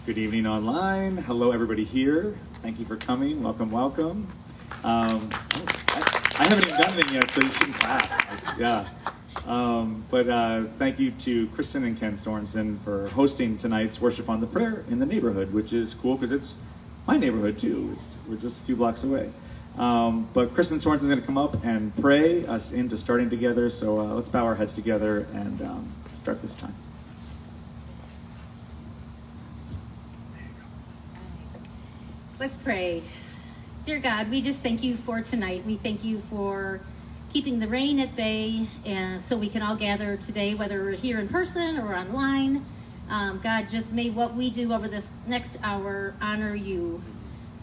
Good evening online. Hello, everybody here. Thank you for coming. Welcome, welcome. I haven't even done anything yet, so you shouldn't clap. Yeah. But thank you to Kristen and Ken Sorensen for hosting tonight's Worship on the Prayer in the neighborhood, which is cool because it's my neighborhood too. We're just a few blocks away. But Kristen Sorensen is going to come up and pray us into starting together. So let's bow our heads together and start this time. Let's pray. Dear God, we just thank you for tonight. We thank you for keeping the rain at bay, and so we can all gather today, whether we're here in person or online. God, just may what we do over this next hour honor you,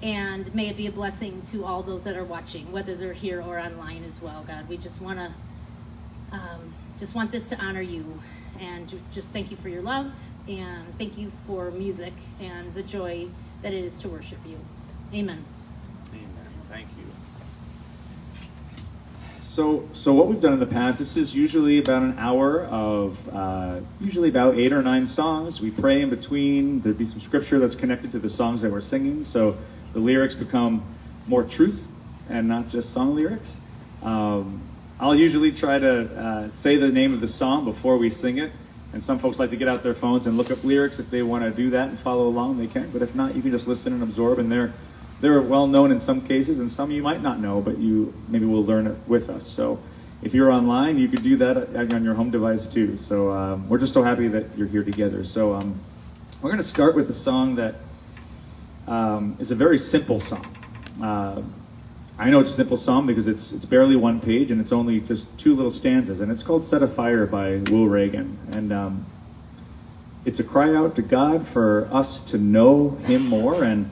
and may it be a blessing to all those that are watching, whether they're here or online as well. God, we just want this to honor you, and just thank you for your love, and thank you for music and the joy that it is to worship you. Amen. Amen. Thank you. So what we've done in the past, this is usually about an hour of usually about 8 or 9 songs. We pray in between. There'd be some scripture that's connected to the songs that we're singing, so the lyrics become more truth and not just song lyrics. I'll usually try to say the name of the song before we sing it. And some folks like to get out their phones and look up lyrics. If they want to do that and follow along, they can. But if not, you can just listen and absorb. And they're well known in some cases, and some you might not know, but you maybe will learn it with us. So if you're online, you could do that on your home device too. So we're just so happy that you're here together. So we're going to start with a song that is a very simple song. I know it's a simple song because it's barely one page and it's only just 2 little stanzas, and it's called Set a Fire by Will Reagan. And it's a cry out to God for us to know him more. And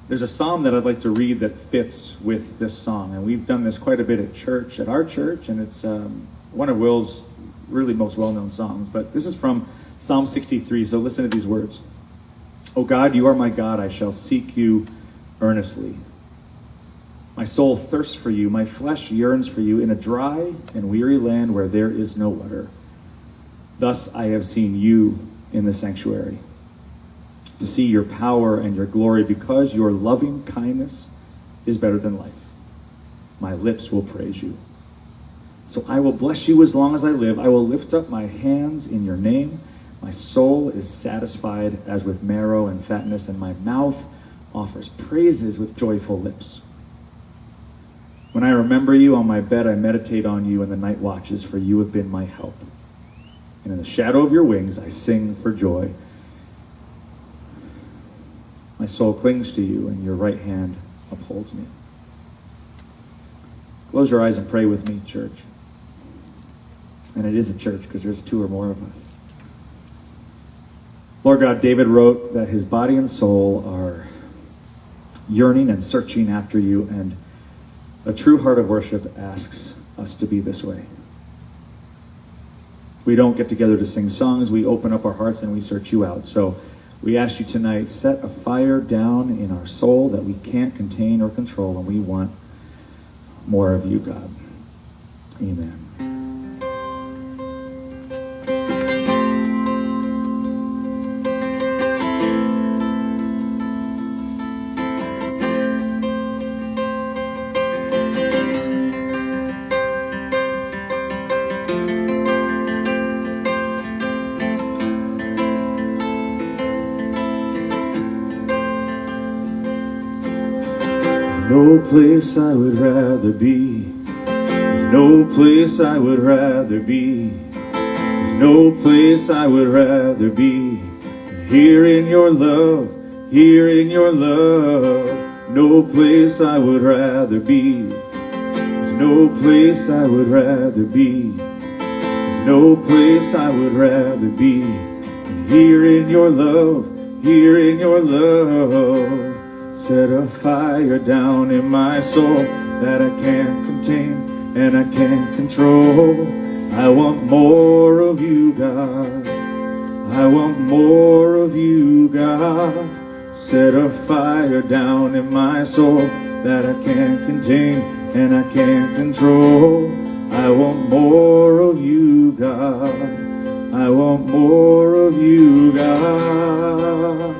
there's a psalm that I'd like to read that fits with this song. And we've done this quite a bit at church, at our church, and it's one of Will's really most well-known songs. But this is from Psalm 63, so listen to these words. "O God, you are my God, I shall seek you earnestly. My soul thirsts for you, my flesh yearns for you in a dry and weary land where there is no water. Thus I have seen you in the sanctuary, to see your power and your glory, because your loving kindness is better than life. My lips will praise you. So I will bless you as long as I live. I will lift up my hands in your name. My soul is satisfied as with marrow and fatness, and my mouth offers praises with joyful lips. When I remember you on my bed, I meditate on you in the night watches, for you have been my help. And in the shadow of your wings, I sing for joy. My soul clings to you, and your right hand upholds me." Close your eyes and pray with me, church. And it is a church because there's 2 or more of us. Lord God, David wrote that his body and soul are yearning and searching after you, and a true heart of worship asks us to be this way. We don't get together to sing songs. We open up our hearts and we search you out. So we ask you tonight, set a fire down in our soul that we can't contain or control, and we want more of you, God. Amen. No place I would rather be. There's no place I would rather be. There's no place I would rather be. Here in your love, here in your love. No place I would rather be. There's no place I would rather be. There's no place I would rather be. Here in your love, here in your love. Set a fire down in my soul that I can't contain and I can't control. I want more of you, God. I want more of you, God. Set a fire down in my soul that I can't contain and I can't control. I want more of you, God. I want more of you, God.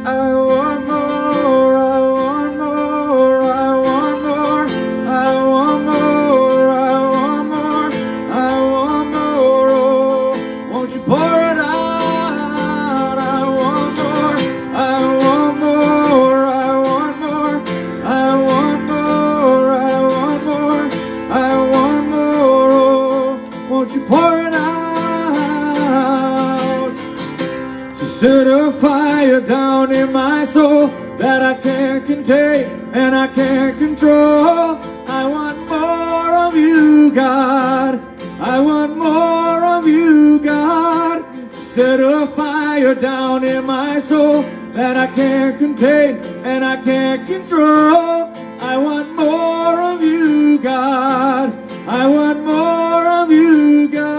I want more, I want more, I want more, I want more, I want more, I want more, oh, won't you pour it out? I want more, I want more, I want more, I want more, I want more, I want more, oh, won't you pour it out? So set a fire down in my soul that I can't contain and I can't control. I want more of you, God. I want more of you, God. Set a fire down in my soul that I can't contain and I can't control. I want more of you, God. I want more of you, God.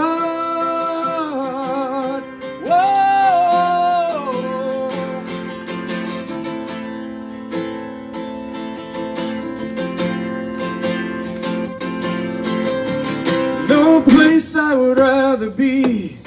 No place I would rather be.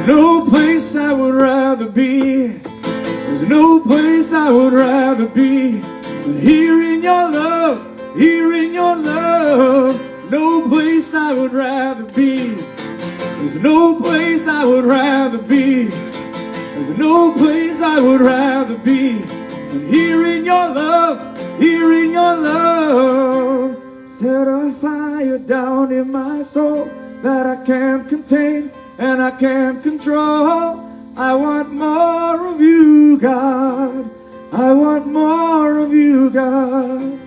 No place I would rather be. There's no place I would rather be than here in your love, here in your love. No place I would rather be. There's no place I would rather be. There's no place I would rather be than here in your love, here in your love. Set a fire down in my soul that I can't contain and I can't control. I want more of you, God. I want more of you, God.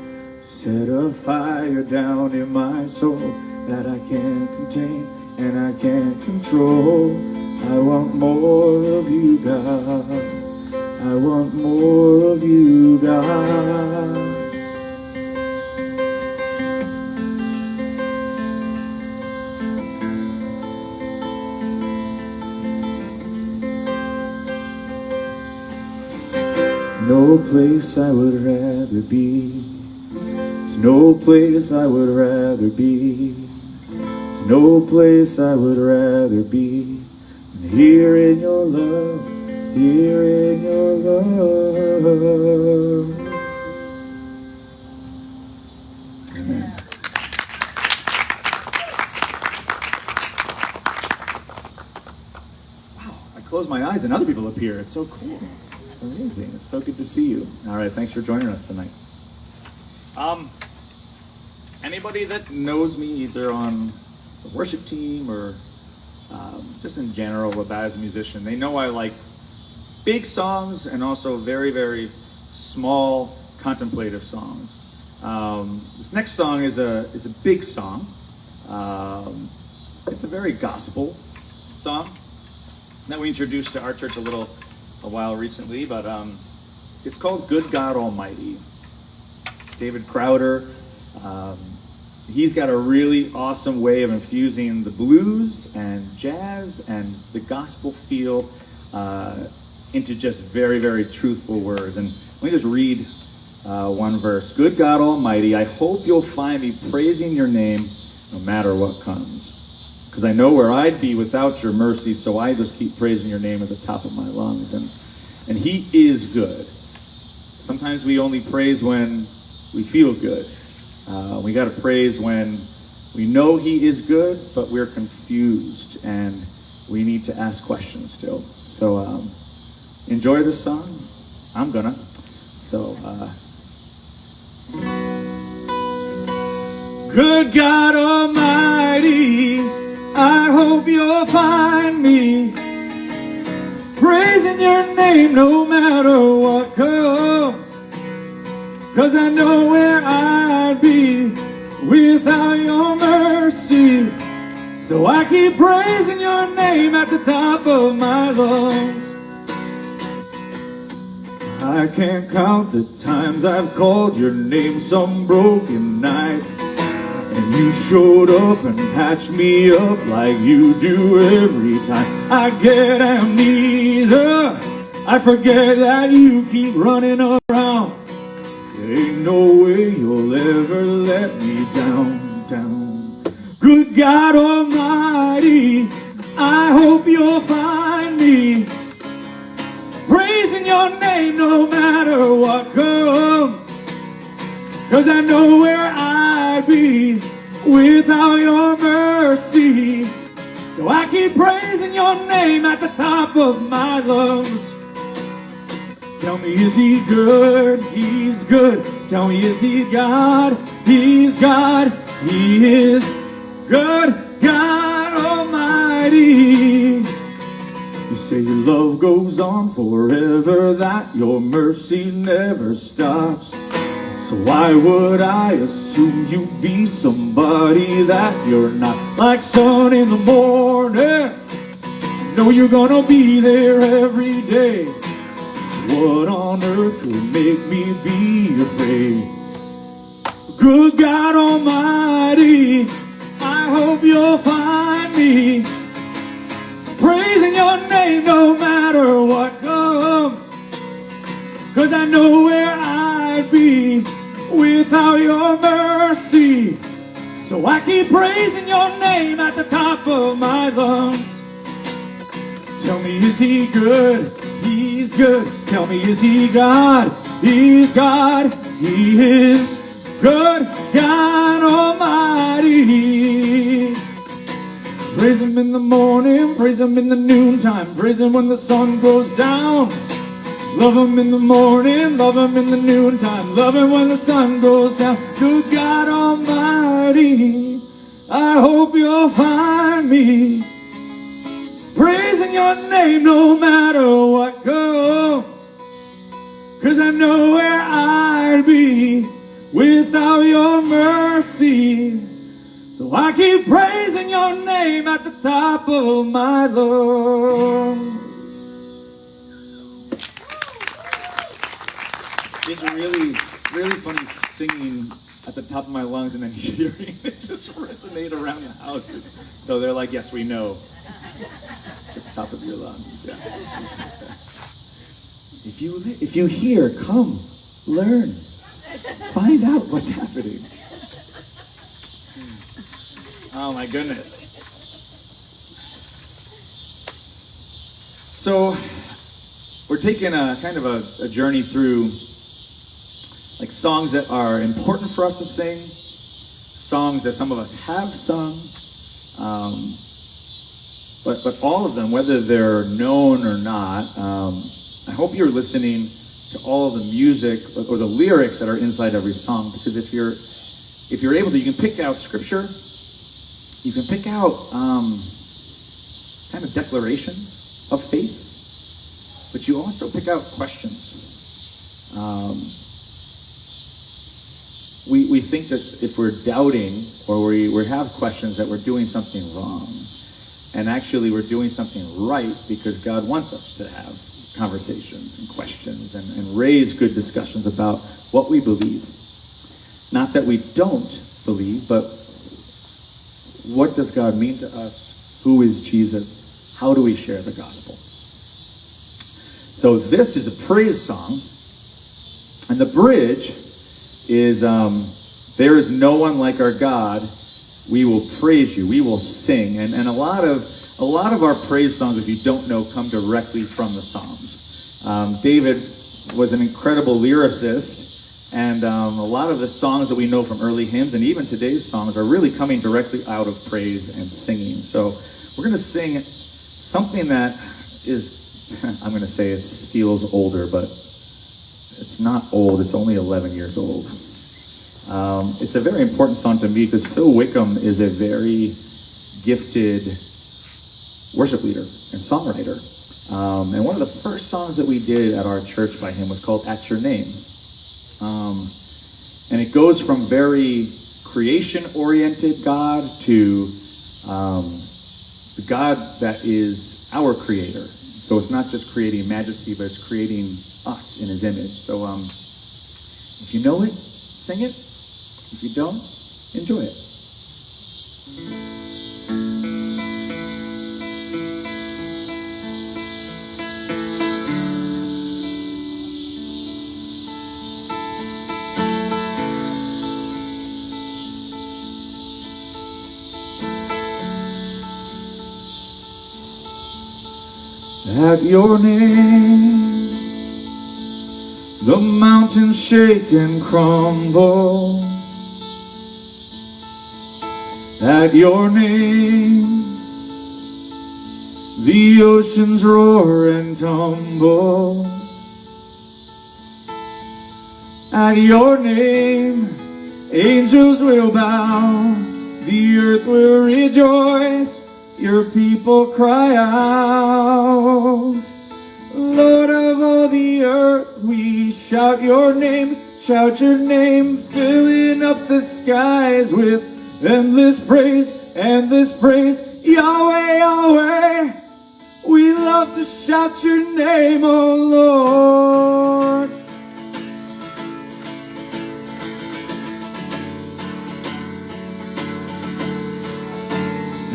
Set a fire down in my soul that I can't contain and I can't control. I want more of you, God. I want more of you, God. No place I would rather be. There's no place I would rather be. There's no place I would rather be than here in your love, here in your love. Amen. Wow, I close my eyes and other people appear. It's so cool. Amazing. It's so good to see you. All right, thanks for joining us tonight. Anybody that knows me either on the worship team or just in general as a musician, they know I like big songs and also very, very small contemplative songs. This next song is a big song. It's a very gospel song that we introduced to our church a while recently, but it's called Good God Almighty. It's David Crowder. He's got a really awesome way of infusing the blues and jazz and the gospel feel into just very, very truthful words. And let me just read one verse. Good God Almighty, I hope you'll find me praising your name no matter what comes. Because I know where I'd be without your mercy, so I just keep praising your name at the top of my lungs. And he is good. Sometimes we only praise when we feel good. We got to praise when we know he is good, but we're confused and we need to ask questions still. So enjoy this song. I'm gonna. So good God Almighty, I hope you'll find me praising your name no matter what comes. 'Cause I know where I'd be without your mercy. So I keep praising your name at the top of my lungs. I can't count the times I've called your name some broken night, and you showed up and patched me up like you do every time. I get amnesia, I forget that you keep running around. God Almighty, I hope you'll find me praising your name no matter what comes. 'Cause I know where I'd be without your mercy. So I keep praising your name at the top of my lungs. Tell me, is he good? He's good. Tell me, is he God? He's God. He is good, God Almighty. You say your love goes on forever, that your mercy never stops. So why would I assume you'd be somebody that you're not? Like sun in the morning, I know you're gonna be there every day. What on earth could make me be afraid? Good God Almighty, I hope you'll find me praising your name no matter what comes. 'Cause I know where I'd be without your mercy. So I keep praising your name at the top of my lungs. Tell me, is he good? He's good. Tell me, is he God? He's God. He is good, God Almighty. Praise him in the morning, praise him in the noontime, praise him when the sun goes down. Love him in the morning, love him in the noontime, love him when the sun goes down. Good God Almighty, I hope you'll find me praising your name no matter what comes. 'Cause I know where I'd be without your mercy. So I keep praising your name at the top of my lungs. It's really, really funny singing at the top of my lungs and then hearing it just resonate around the houses. So they're like, yes, we know. It's at the top of your lungs. Yeah. If you hear, come, learn, find out what's happening. Oh my goodness. So we're taking a kind of a journey through like songs that are important for us to sing, songs that some of us have sung, but all of them, whether they're known or not, I hope you're listening to all of the music or the lyrics that are inside every song, because if you're able to, you can pick out scripture, you can pick out kind of declarations of faith, but you also pick out questions. We think that if we're doubting or we have questions that we're doing something wrong. And actually we're doing something right because God wants us to have conversations and questions and raise good discussions about what we believe. Not that we don't believe, but what does God mean to us? Who is Jesus? How do we share the gospel? So this is a praise song, and the bridge is, there is no one like our God. We will praise you. We will sing. And a lot of our praise songs, if you don't know, come directly from the Psalms. David was an incredible lyricist, and a lot of the songs that we know from early hymns and even today's songs are really coming directly out of praise and singing. So we're going to sing something that is, I'm going to say it feels older, but it's not old. It's only 11 years old. It's a very important song to me because Phil Wickham is a very gifted worship leader and songwriter. And one of the first songs that we did at our church by him was called At Your Name. And it goes from very creation-oriented God to the God that is our creator. So it's not just creating majesty, but it's creating us in his image. So if you know it, sing it. If you don't, enjoy it. At your name, the mountains shake and crumble. At your name, the oceans roar and tumble. At your name, angels will bow, the earth will rejoice, your people cry out. Lord of all the earth, we shout your name, filling up the skies with endless praise, Yahweh, Yahweh. We love to shout your name, oh Lord.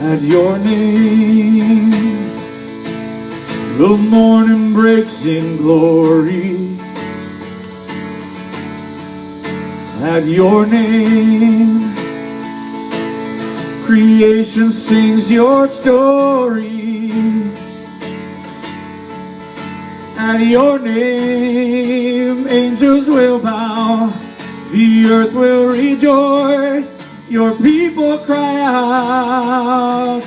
At your name, the morning breaks in glory. At your name, creation sings your story. At your name, angels will bow, the earth will rejoice, your people cry out.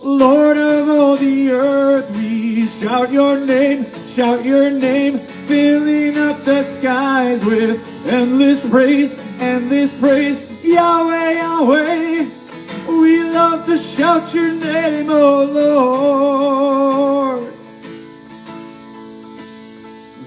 Lord of all the earth, we shout your name, filling up the skies with endless praise, Yahweh, Yahweh. We love to shout your name, oh Lord.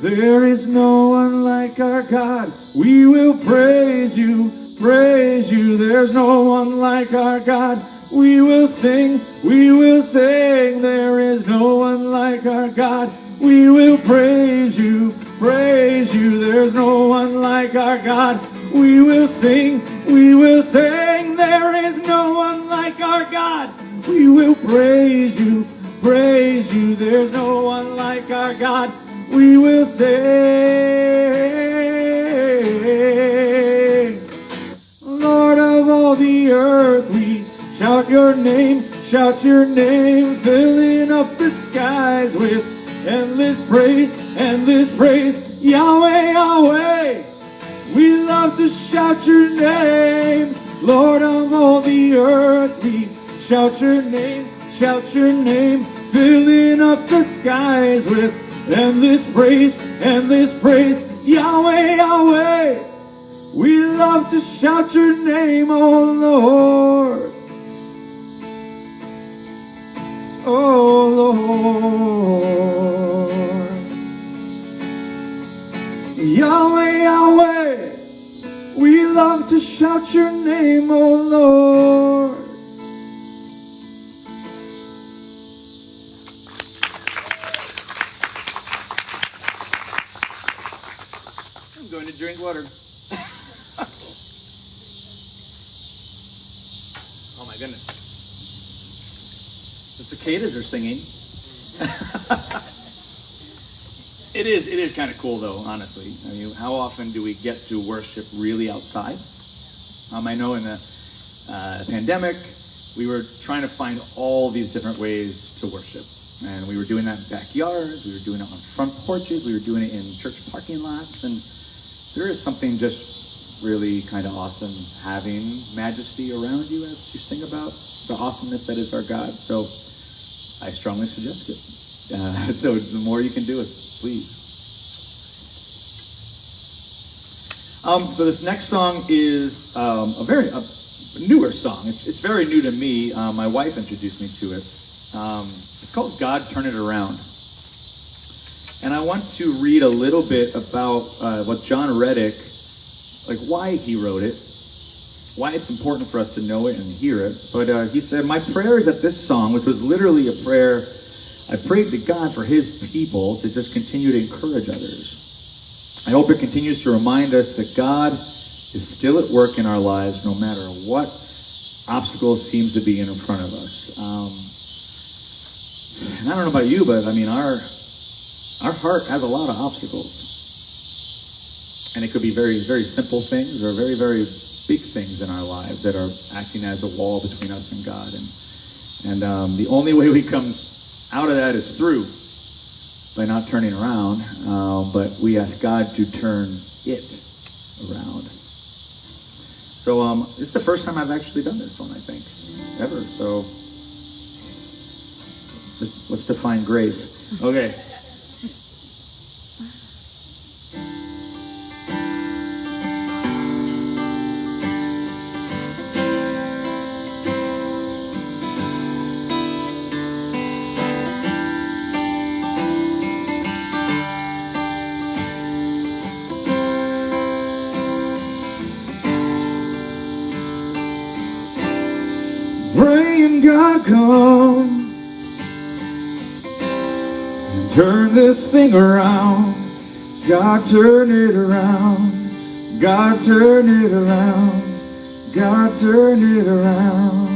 There is no one like our God. We will praise you. There's no one like our God. We will sing. There is no one like our God. We will praise you. There's no one like our God. We will sing. There is no one like our God. We will praise you. There's no one like our God. We will sing. Lord of all the earth, we shout your name, filling up the skies with endless praise, Yahweh, Yahweh. We love to shout your name, Lord of all the earth, we shout your name, filling up the skies with endless praise, Yahweh, Yahweh. We love to shout your name, oh Lord. Oh Lord. Yahweh, Yahweh. We love to shout your name, oh Lord. I'm going to drink water. Oh my goodness. The cicadas are singing. It is kind of cool though, honestly. I mean, how often do we get to worship really outside? I know in the pandemic, we were trying to find all these different ways to worship. And we were doing that in backyards, we were doing it on front porches, we were doing it in church parking lots, and there is something just really kind of awesome having majesty around you as you sing about the awesomeness that is our God. So I strongly suggest it. So the more you can do it, please. So this next song is a newer song. It's very new to me. My wife introduced me to it. It's called God Turn It Around. And I want to read a little bit about what John Reddick, like why he wrote it, why it's important for us to know it and hear it. But he said, my prayer is that this song, which was literally a prayer I prayed to God for his people to just continue to encourage others. I hope it continues to remind us that God is still at work in our lives no matter what obstacles seems to be in front of us. And I don't know about you, but I mean, our heart has a lot of obstacles. And it could be very, very simple things or very, very big things in our lives that are acting as a wall between us and God. And the only way we come out of that is through by not turning around, but we ask God to turn it around. So this is the first time I've actually done this one, I think, ever. So let's define grace. Okay. Praying God come and turn this thing around. God turn it around. God turn it around. God turn it around.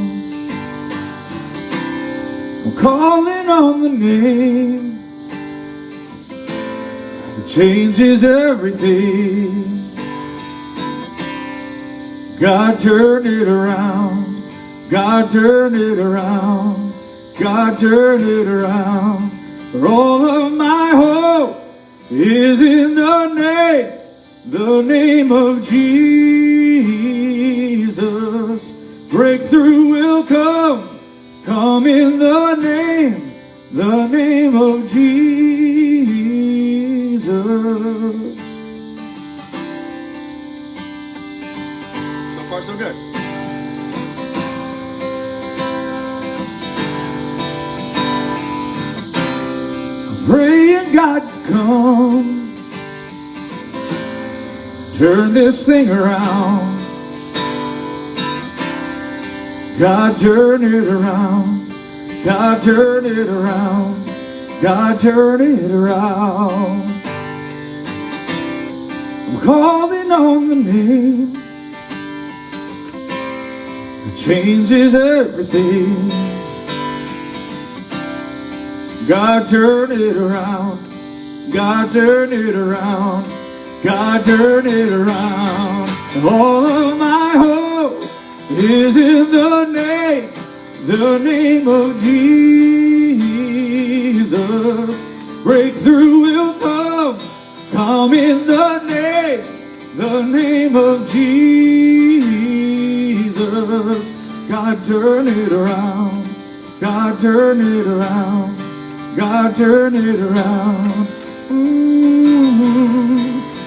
I'm calling on the name that changes everything. God turn it around. God turn it around. God turn it around. For all of my hope is in the name of Jesus. Breakthrough will come in the name of Jesus. So far, so good. Praying God to come, turn this thing around. God turn it around. God turn it around. God turn it around. I'm calling on the name that changes everything. God turn it around. God turn it around. God turn it around. All of my hope is in the name of Jesus. Breakthrough will come in the name of Jesus. God turn it around. God turn it around. God turn it around.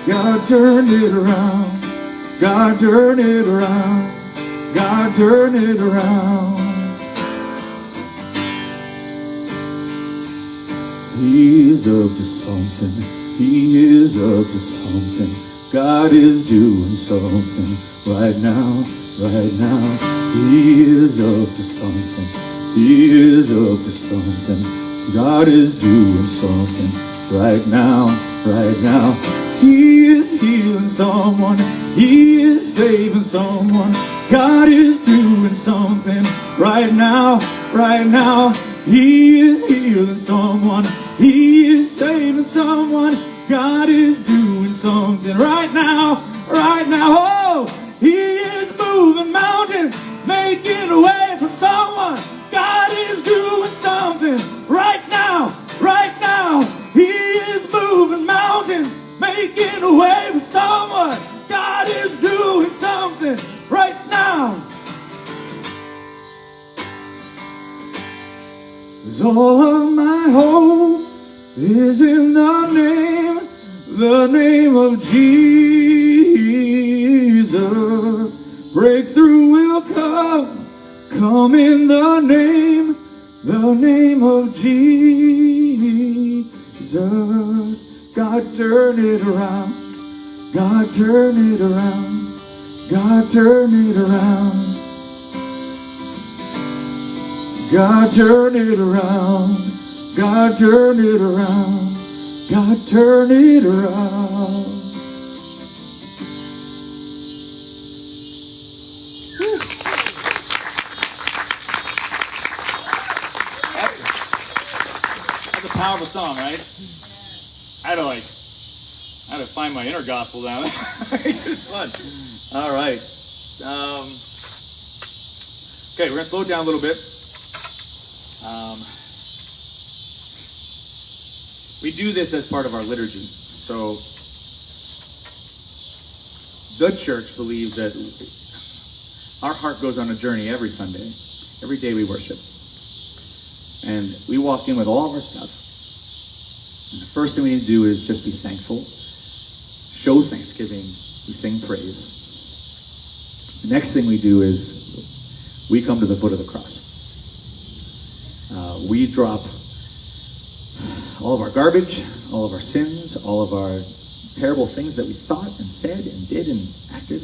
God turn it around. God turn it around. God turn it around. He is up to something. He is up to something. God is doing something right now, right now. He is up to something. He is up to something. God is doing something right now, right now. He is healing someone. He is saving someone. God is doing something right now, right now. He is healing someone. He is saving someone. God is doing something right now, right now. Oh, He is moving mountains, making a way for someone. God is doing something right now, right now. He is moving mountains, making a way for someone. God is doing something right now. 'Cause all of my hope is in the name of Jesus. Breakthrough will come in the name of Jesus. God turn it around. God turn it around. God turn it around. God turn it around. God turn it around. God turn it around. That's a powerful song, right? I had to find my inner gospel down there. It's fun. All right. Okay, we're gonna slow it down a little bit. We do this as part of our liturgy. So the church believes that our heart goes on a journey every Sunday. Every day we worship. And we walk in with all of our stuff. And the first thing we need to do is just be thankful. Show thanksgiving. We sing praise. The next thing we do is we come to the foot of the cross. We drop all of our garbage, all of our sins, all of our terrible things that we thought and said and did and acted.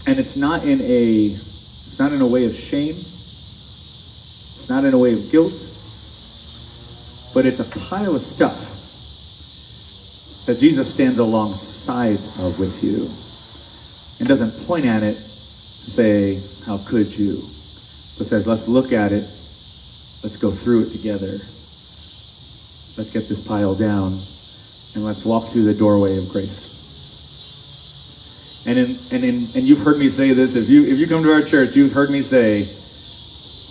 And it's not in a way of shame. It's not in a way of guilt. But it's a pile of stuff that Jesus stands alongside of with you and doesn't point at it and say, how could you? But says, let's look at it. Let's go through it together. Let's get this pile down and let's walk through the doorway of grace. And you've heard me say this. If you come to our church, you've heard me say,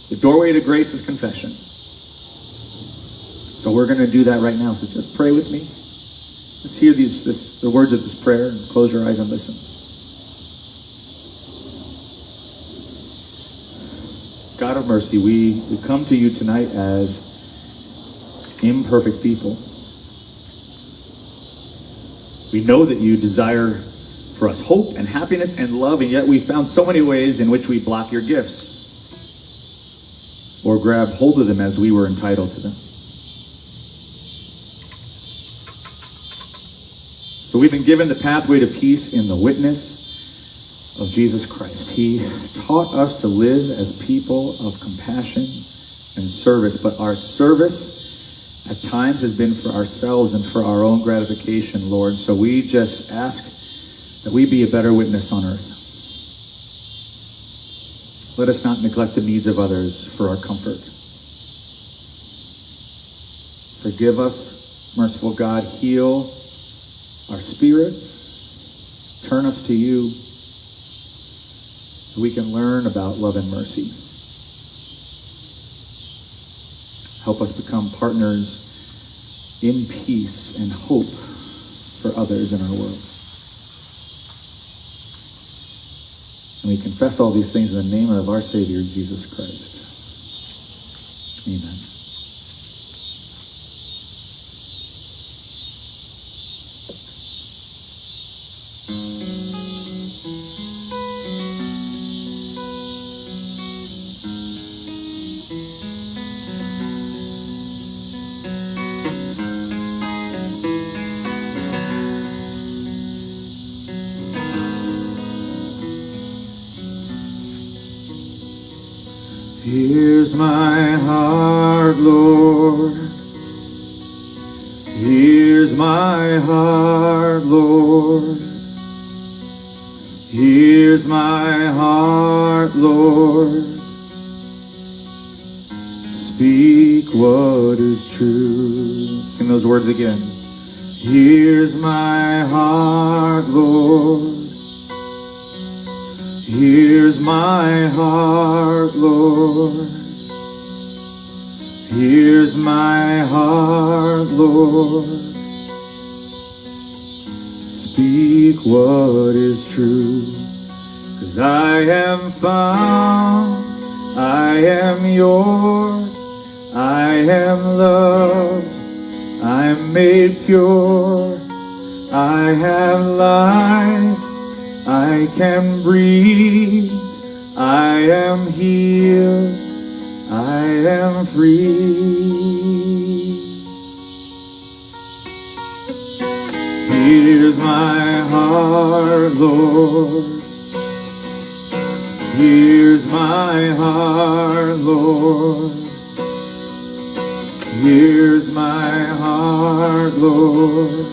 the doorway to grace is confession. So we're going to do that right now. So just pray with me. Let's hear the words of this prayer and close your eyes and listen. God of mercy, we come to you tonight as imperfect people. We know that you desire for us hope and happiness and love, and yet we found so many ways in which we block your gifts or grab hold of them as we were entitled to them. So we've been given the pathway to peace in the witness of Jesus Christ. He taught us to live as people of compassion and service, but our service at times has been for ourselves and for our own gratification, Lord. So we just ask that we be a better witness on earth. Let us not neglect the needs of others for our comfort. Forgive us, merciful God. Heal our spirit. Turn us to you so we can learn about love and mercy. Help us become partners in peace and hope for others in our world. And we confess all these things in the name of our Savior, Jesus Christ. Amen. Here's my heart, Lord. Here's my heart, Lord. Here's my heart, Lord. Speak what is true. Sing those words again. Here's my heart, Lord. Here's my heart, Lord. Here's my heart, Lord. Speak what is true. 'Cause I am found, I am yours, I am loved, I'm made pure, I have life, I can breathe, I am healed, I am free. Here's my heart, Lord. Here's my heart, Lord. Here's my heart, Lord.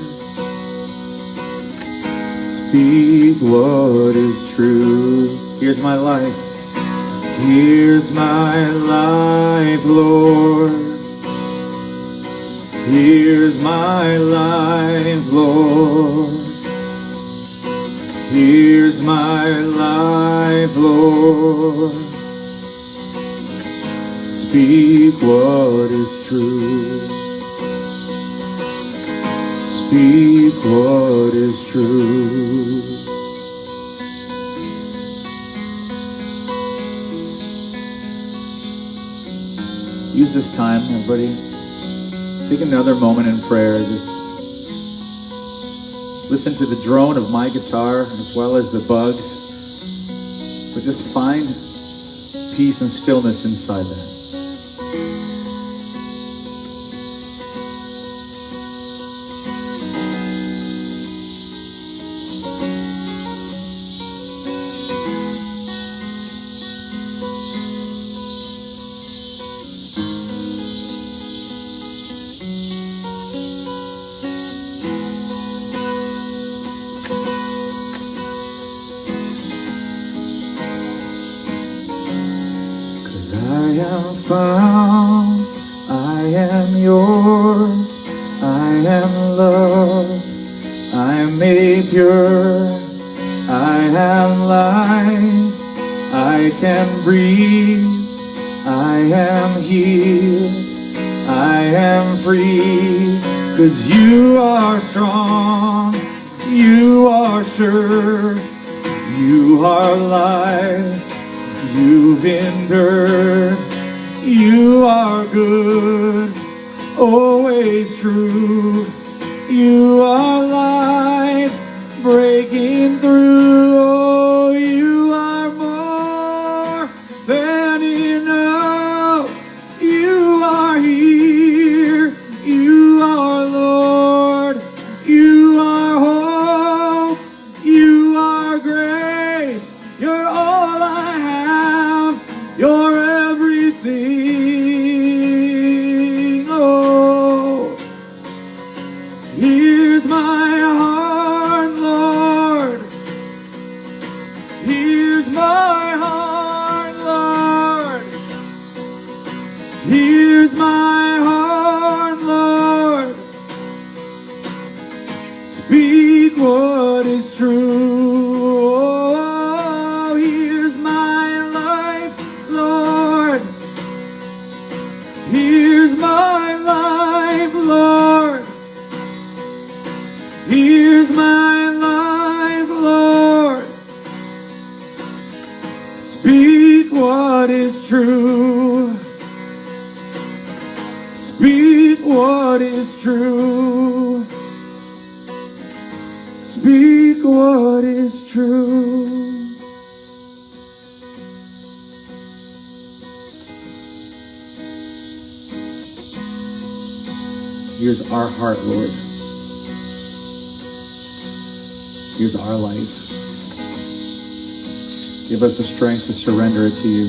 Speak what is true. Here's my life. Here's my life, Lord. Here's my life, Lord. Here's my life, Lord. Speak what is true. Speak what is true. Use this time, everybody. Take another moment in prayer. Just listen to the drone of my guitar as well as the bugs. But just find peace and stillness inside that. I am found, I am yours, I am loved, I am made pure, I have life, I can breathe, I am healed, I am free, 'cause you are strong, you are sure, you are life. You've endured, you are good, always true. You are light breaking through. Oh, you are more than enough. You are here, you are Lord. You are hope, you are grace. You're all I have. You're everything. Oh, here's my heart, Lord. Here's my heart, Lord. Here's my heart, Lord. Speak what is true. Oh, here's my life, Lord. Here's my life, Lord. Here's my life, Lord. Speak what is true. Speak what is true. Speak what is true. Here's our heart, Lord. Here's our life. Give us the strength to surrender it to you.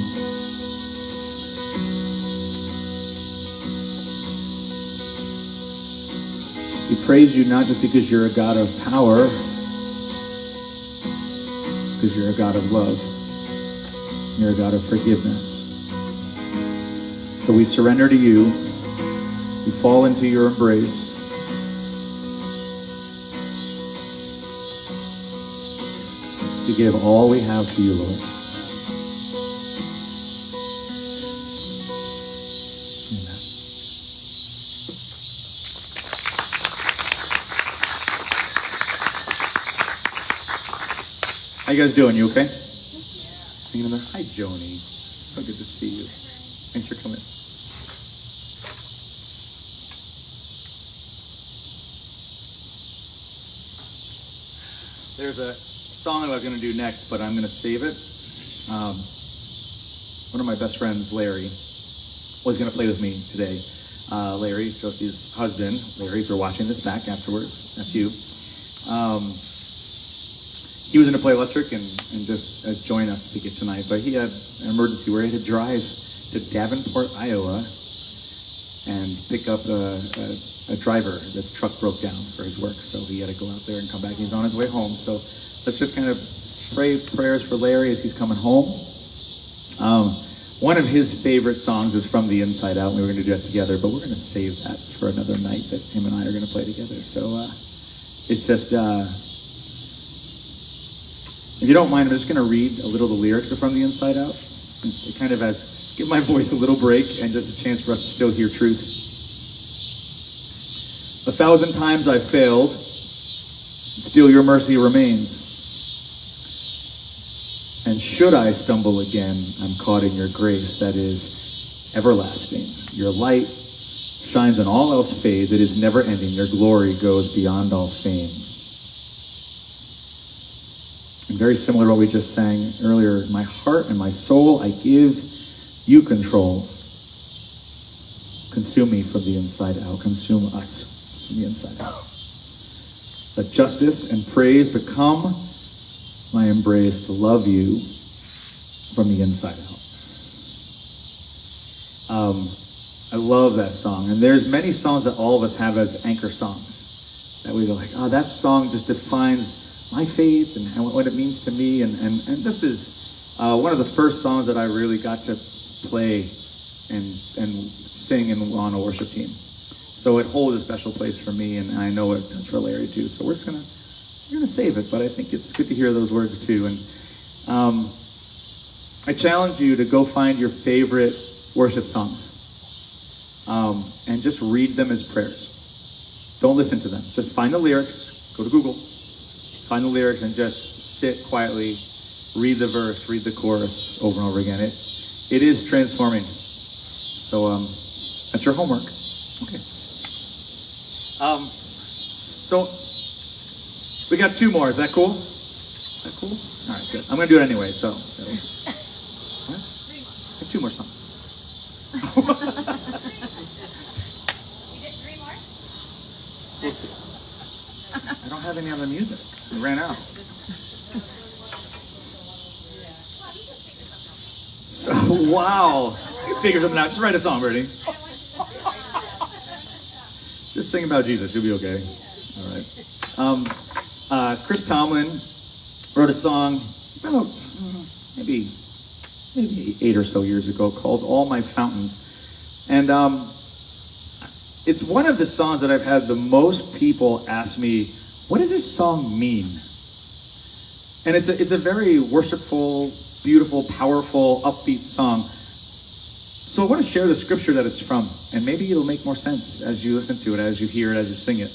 We praise you not just because you're a God of power, because you're a God of love. You're a God of forgiveness. So we surrender to you. We fall into your embrace. To give all we have to you, Lord. Amen. How you guys doing? You okay? Singing in there? Hi, Joni. So good to see you. Thanks for coming. There's a song I was going to do next, but I'm going to save it. One of my best friends, Larry, was going to play with me today. Larry, Josie's husband. Larry, if you're watching this back afterwards, that's you. He was going to play electric and just join us to get tonight, but he had an emergency where he had to drive to Davenport, Iowa, and pick up a driver. The truck broke down for his work, so he had to go out there and come back. He's on his way home, so let's just kind of pray prayers for Larry as he's coming home. One of his favorite songs is From the Inside Out. We were going to do that together, but we're going to save that for another night that him and I are going to play together. So it's just, if you don't mind, I'm just going to read a little of the lyrics of From the Inside Out. It kind of give my voice a little break and just a chance for us to still hear truth. 1,000 times I've failed, still your mercy remains. And should I stumble again, I'm caught in your grace that is everlasting. Your light shines and all else fades. It is never ending. Your glory goes beyond all fame. And very similar to what we just sang earlier, my heart and my soul, I give you control. Consume me from the inside out. Consume us from the inside out. Let justice and praise become my embrace to love you from the inside out. I love that song. And there's many songs that all of us have as anchor songs. That we go like, oh, that song just defines my faith and what it means to me. And this is one of the first songs that I really got to play and sing on a worship team. So it holds a special place for me, and I know it does for Larry too. So we're gonna save it, but I think it's good to hear those words too. And I challenge you to go find your favorite worship songs and just read them as prayers. Don't listen to them. Just find the lyrics. Go to Google. Find the lyrics and just sit quietly. Read the verse. Read the chorus over and over again. It is transforming. So that's your homework. Okay. So we got 2 more. Is that cool? Is that cool? All right, good. I'm going to do it anyway, so. What? 2 more songs. You did 3 more? We'll see. I don't have any other music. We ran out. So, wow. You can figure something out. Just write a song, Bertie. Just sing about Jesus. You'll be okay. All right. Chris Tomlin wrote a song about maybe 8 or so years ago called All My Fountains. And it's one of the songs that I've had the most people ask me, what does this song mean? And it's a very worshipful, beautiful, powerful, upbeat song. So I want to share the scripture that it's from, and maybe it'll make more sense as you listen to it, as you hear it, as you sing it.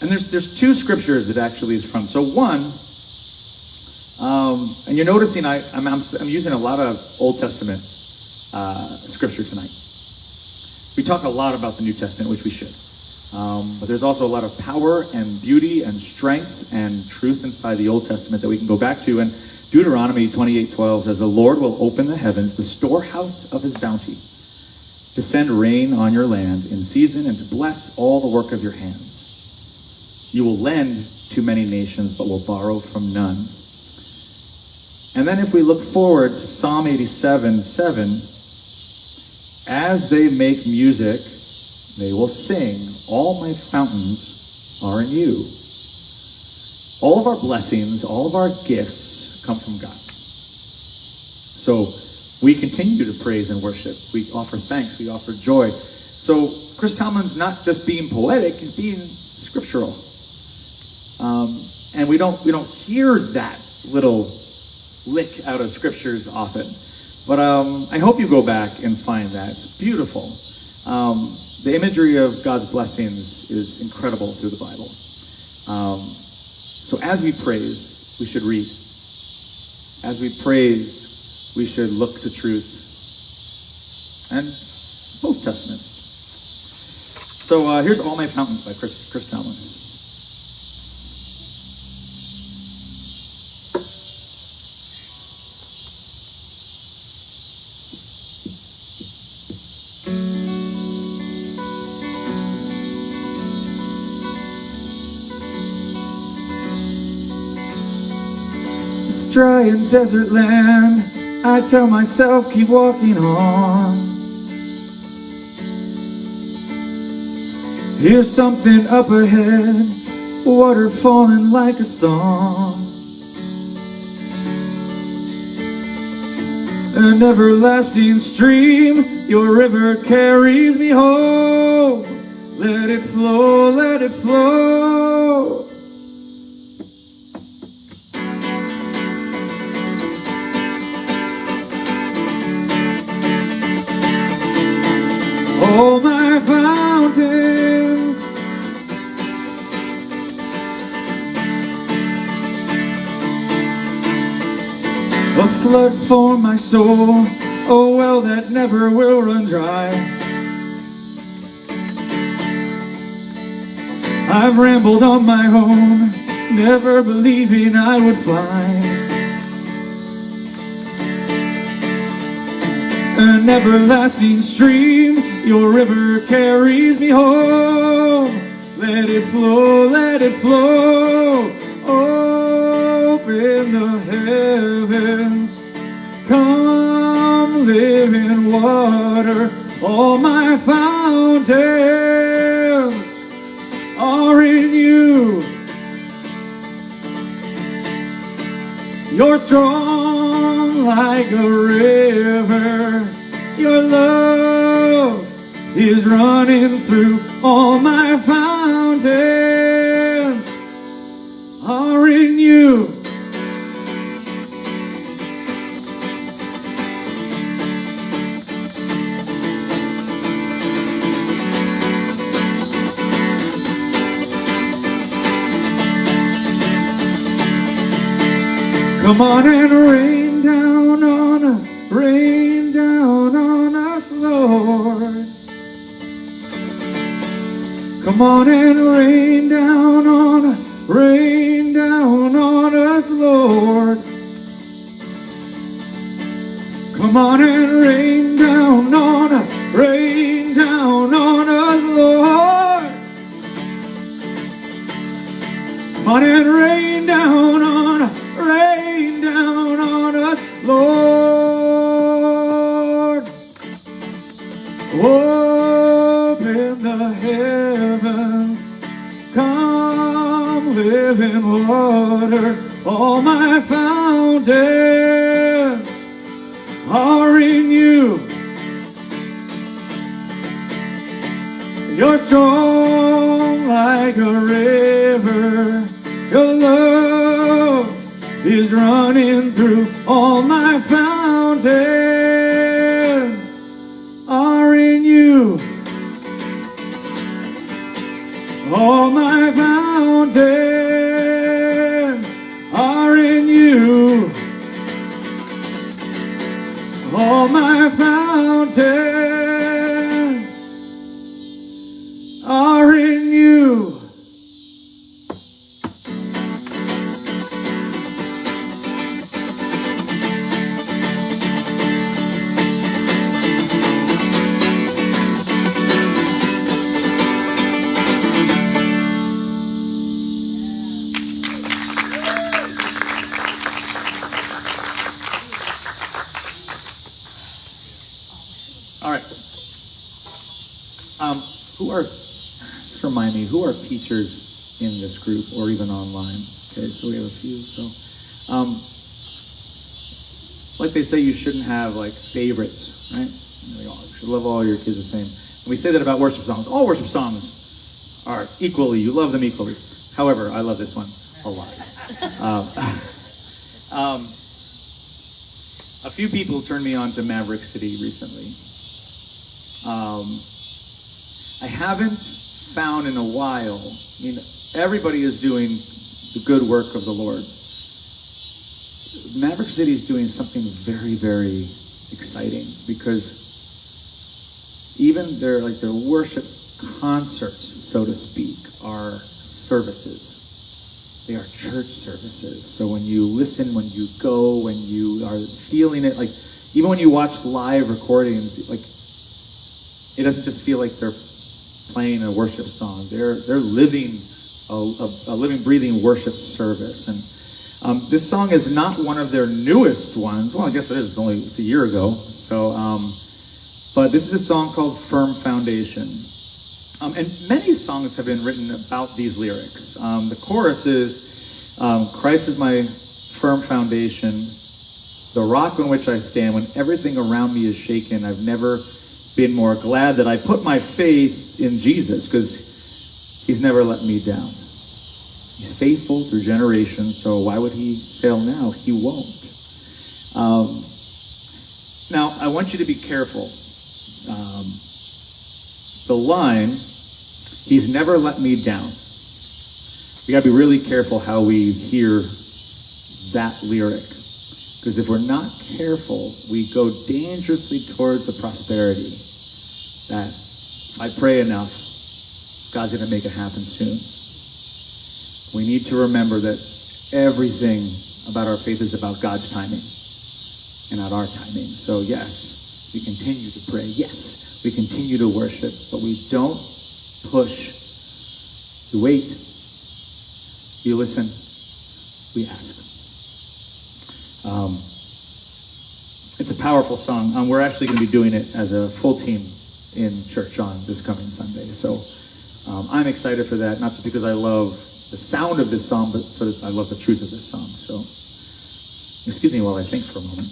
And there's 2 scriptures that actually is from. So one, and you're noticing I'm using a lot of Old Testament scripture tonight. We talk a lot about the New Testament, which we should. But there's also a lot of power and beauty and strength and truth inside the Old Testament that we can go back to. And Deuteronomy 28:12 says, the Lord will open the heavens, the storehouse of his bounty, to send rain on your land in season and to bless all the work of your hands. You will lend to many nations, but will borrow from none. And then if we look forward to Psalm 87:7, as they make music, they will sing, all my fountains are in you. All of our blessings, all of our gifts come from God. So we continue to praise and worship. We offer thanks. We offer joy. So Chris Tomlin's not just being poetic, he's being scriptural. And we don't hear that little lick out of scriptures often. But I hope you go back and find that. It's beautiful. The imagery of God's blessings is incredible through the Bible. So as we praise, we should read. As we praise, we should look to truth. And both Testaments. So here's All My Fountains by Chris Tomlin. Dry and desert land, I tell myself keep walking on. Here's something up ahead, water falling like a song. An everlasting stream, your river carries me home. Let it flow, let it flow. All my fountains A flood for my soul, a well that never will run dry. I've rambled on my own, never believing I would fly. An everlasting stream, your river carries me home. Let it flow, let it flow. Open the heavens. Come live in water. All my fountains are in you. You're strong like a river. Your love is running through. All my fountains are in you. Come on and rain down on us, rain down on us, Lord. Come on and rain down on us, rain down on us, Lord. Come on and rain down on us, rain down on us, Lord. Come on and rain down on us, rain down on us, Lord. Open the heavens, come live in water. All my fountains are in you. You're strong like a river. Your love is running through. All my fountains are in you. All my fountains are in you. All my fountains are in you. All right. Who are, just remind me, who are teachers in this group or even online? Okay, so we have a few. So, like they say, you shouldn't have like favorites, right? You should love all your kids the same. And we say that about worship songs. All worship songs are equally, you love them equally. However, I love this one a lot. A few people turned me on to Maverick City recently. I haven't found in a while, I mean, everybody is doing the good work of the Lord. Maverick City is doing something very, very exciting because even their worship concerts, so to speak, are services. They are church services. So when you listen, when you go, when you are feeling it, like even when you watch live recordings, like it doesn't just feel like they're playing a worship song. They're living a living, breathing worship service. And this song is not one of their newest ones. Well, I guess it is. It's only a year ago. So, but this is a song called "Firm Foundation." And many songs have been written about these lyrics. The chorus is, "Christ is my firm foundation, the rock on which I stand. When everything around me is shaken, I've never been more glad that I put my faith in Jesus, because he's never let me down. He's faithful through generations, so why would he fail now? He won't." Now, I want you to be careful. The line, "He's never let me down." We got to be really careful how we hear that lyric. Because if we're not careful, we go dangerously towards the prosperity that if I pray enough, God's going to make it happen soon. We need to remember that everything about our faith is about God's timing and not our timing. So yes, we continue to pray. Yes, we continue to worship, but we don't push. We wait. We listen. We ask. It's a powerful song. We're actually going to be doing it as a full team in church on this coming Sunday. So I'm excited for that, not just because I love the sound of this song, but I love the truth of this song. So excuse me while I think for a moment.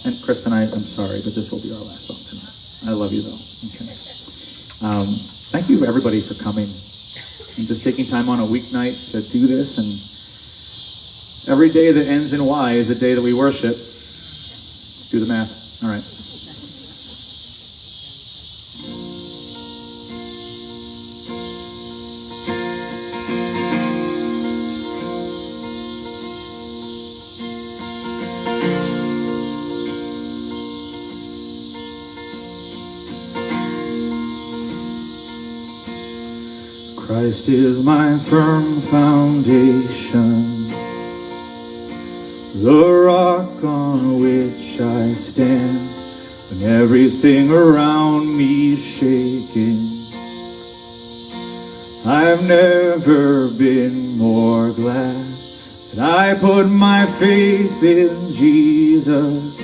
And Kristen, I'm sorry, but this will be our last song tonight. I love you though. Okay. Thank you everybody for coming and just taking time on a weeknight to do this. And every day that ends in Y is a day that we worship. Do the math. All right. Christ is my firm foundation, the rock on which I stand when everything around me's shaking. I've never been more glad that I put my faith in Jesus.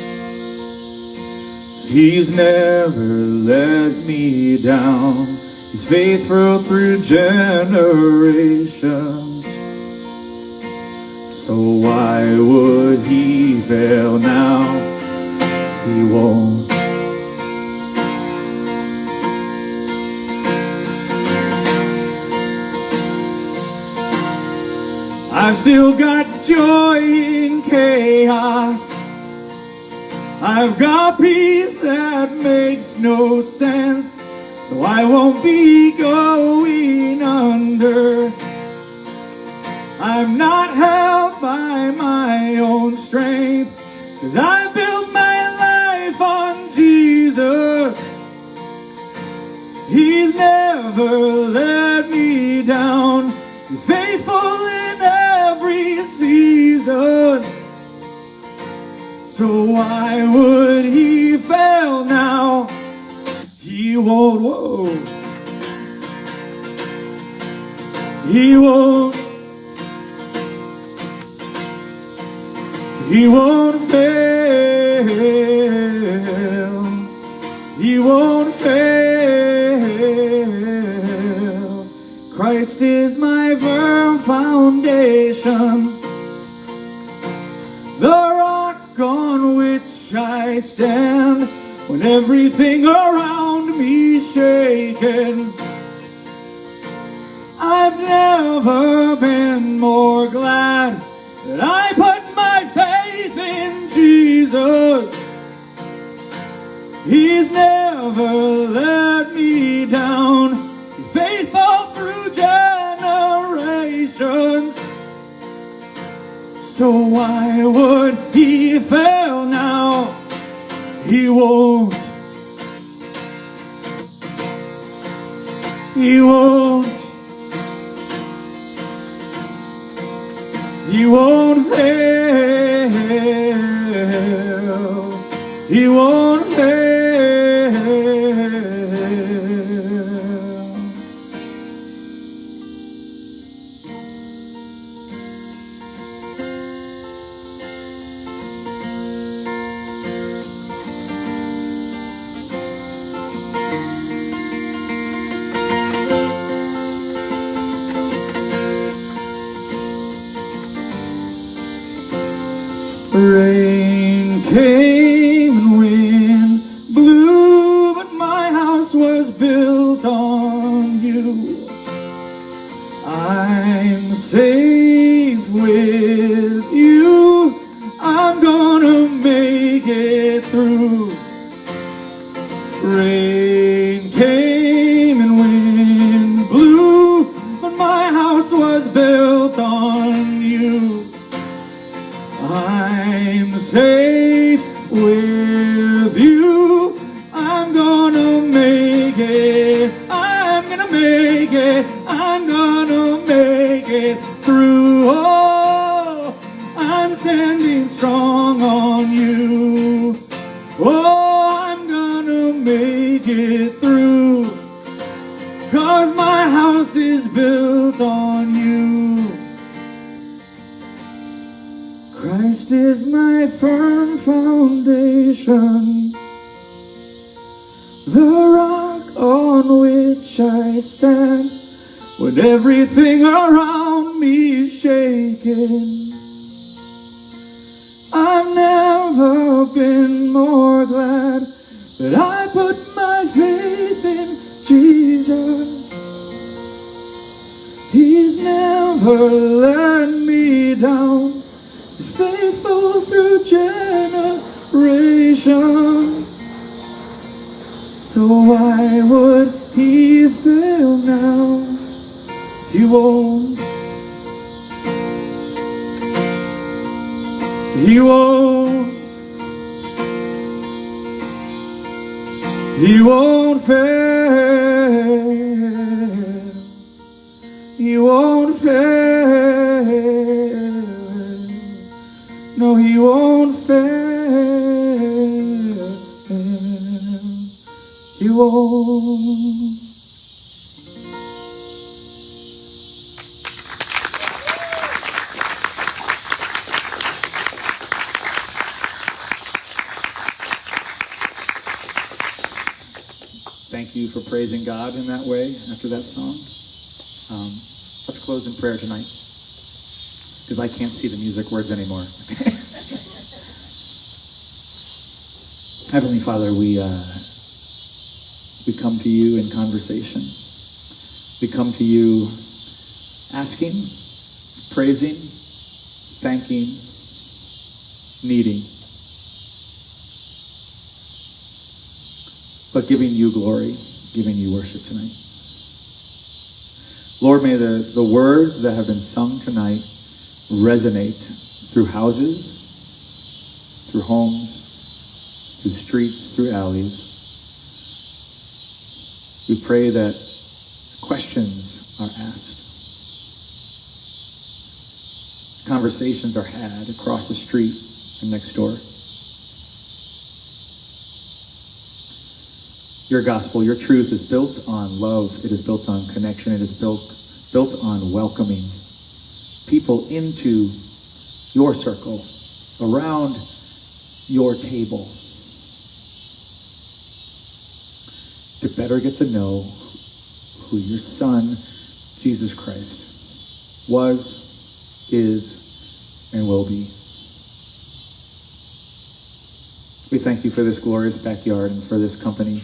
He's never let me down. He's faithful through generations. So why would he fail now? He won't. I've still got joy in chaos. I've got peace that makes no sense. So I won't be going under. I'm not held by my own strength, 'cause I built my life on Jesus. He's never let me down. He's faithful in every season. So why would he fail now? He won't, whoa. He won't. He won't fail. He won't fail. Christ is my firm foundation, the rock on which I stand when everything around me's shaken. I've never been more glad that I put my faith in Jesus. He's never let me down. He's faithful through generations. So why would he fail now? He won't. He won't. He won't fail. He won't fail. Rain came and wind blew, but my house was built on you. I'm safe with you. I'm gonna make it through. Rain came and wind blew, but my house was built on you. I'm strong on you. Oh, I'm gonna make it through, 'cause my house is built on you. Christ is my firm foundation, the rock on which I stand when everything around me is shaking. I've never been more glad that I put my faith in Jesus. He's never let me down. He's faithful through generations. So why would he fail now? He won't. He won't. He won't fail. He won't fail. No, he won't fail. He won't. Thank you for praising God in that way after that song. Let's close in prayer tonight, because I can't see the music words anymore. Heavenly Father, we come to you in conversation. We come to you asking, praising, thanking, needing, but giving you glory, giving you worship tonight. Lord, may the words that have been sung tonight resonate through houses, through homes, through streets, through alleys. We pray that questions are asked, conversations are had across the street and next door. Your gospel, your truth is built on love. It is built on connection. It is built on welcoming people into your circle, around your table, to better get to know who your Son, Jesus Christ, was, is, and will be. We thank you for this glorious backyard and for this company.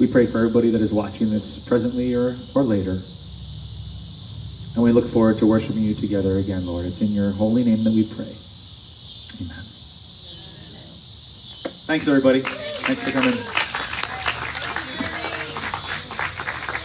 We pray for everybody that is watching this presently or later. And we look forward to worshiping you together again, Lord. It's in your holy name that we pray. Amen. Thanks, everybody. Thanks for coming.